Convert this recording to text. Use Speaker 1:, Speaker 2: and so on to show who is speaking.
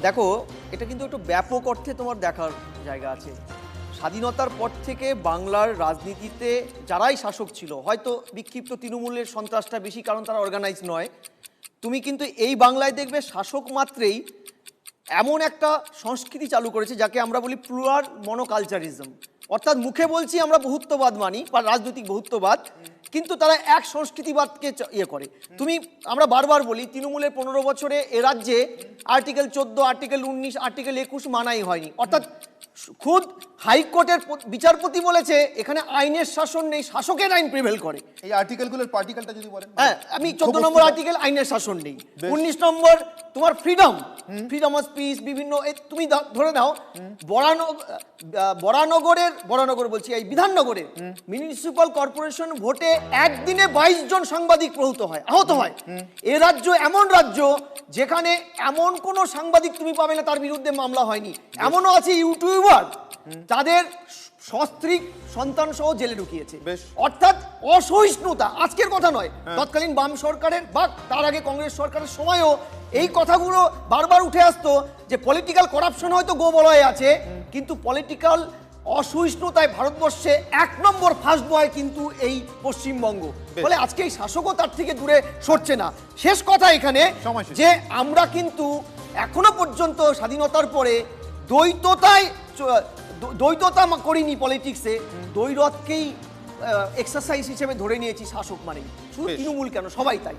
Speaker 1: দেখো, এটা কিন্তু একটু ব্যাপক অর্থে তোমার দেখার জায়গা আছে। স্বাধীনতার পর থেকে বাংলার রাজনীতিতে যারাই শাসক ছিল, হয়তো বিক্ষিপ্ত তৃণমূলের সন্ত্রাসটা বেশি, কারণ তারা অর্গানাইজ নয়। তুমি কিন্তু এই বাংলায় দেখবে শাসক মাত্রেই এমন একটা সংস্কৃতি চালু করেছে যাকে আমরা বলি প্লুরাল মনোকালচারিজম। অর্থাৎ মুখে বলছি আমরা বহুত্ববাদ মানি বা রাজনৈতিক বহুত্ববাদ, কিন্তু তারা এক সংস্কৃতিবাদকে ইয়ে করে। আমরা বারবার বলি তৃণমূলের 15 বছরে এ রাজ্যে আর্টিকেল 14, আর্টিকেল 19, আর্টিকেল 21 মানাই হয়নি। অর্থাৎ খুদ হাইকোর্টের বিচারপতি বলেছে এখানে আইনের শাসন নেই, শাসকের আইন প্রিভেল করে।
Speaker 2: এই আর্টিকেলগুলোর পার্টিকেলটা যদি বলেন।
Speaker 1: হ্যাঁ, আমি 14 নম্বর আর্টিকেল আইনের শাসন নেই। 19 নম্বর তোমার ফ্রিডম অফ স্পিচ, বিভিন্ন তুমি ধরে নাও বরানগর বলছি, এই বিধাননগরের মিউনিসিপাল কর্পোরেশন ভোটে একদিনে 22 জন সাংবাদিক আহত হয়। এ রাজ্য এমন রাজ্য যেখানে এমন কোন সাংবাদিক তুমি পাবে না তার বিরুদ্ধে মামলা হয়নি। এমনও আছে ইউটিউবার তাদের সস্ত্রীক সন্তান সহ জেলে ঢুকিয়েছে। অর্থাৎ অসহিষ্ণুতা আজকের কথা নয়, তৎকালীন বাম সরকারের বা তার আগে কংগ্রেস সরকারের সময়ও এই কথাগুলো বারবার উঠে আসতো যে পলিটিক্যাল করাপশন হয়তো গোবলয়ে আছে, কিন্তু পলিটিক্যাল অসহিষ্ণুতায় ভারতবর্ষে 1 নম্বর ফার্স্ট বয় কিন্তু এই পশ্চিমবঙ্গ। ফলে আজকে এই শাসকও তার থেকে দূরে সরছে না। শেষ কথা এখানে যে আমরা কিন্তু এখনো পর্যন্ত স্বাধীনতার পরে দ্বৈততা করিনি পলিটিক্সে, দ্বৈরথকেই এক্সারসাইজ হিসেবে ধরে নিয়েছি শাসক মানে, শুধু তৃণমূল কেন, সবাই তাই।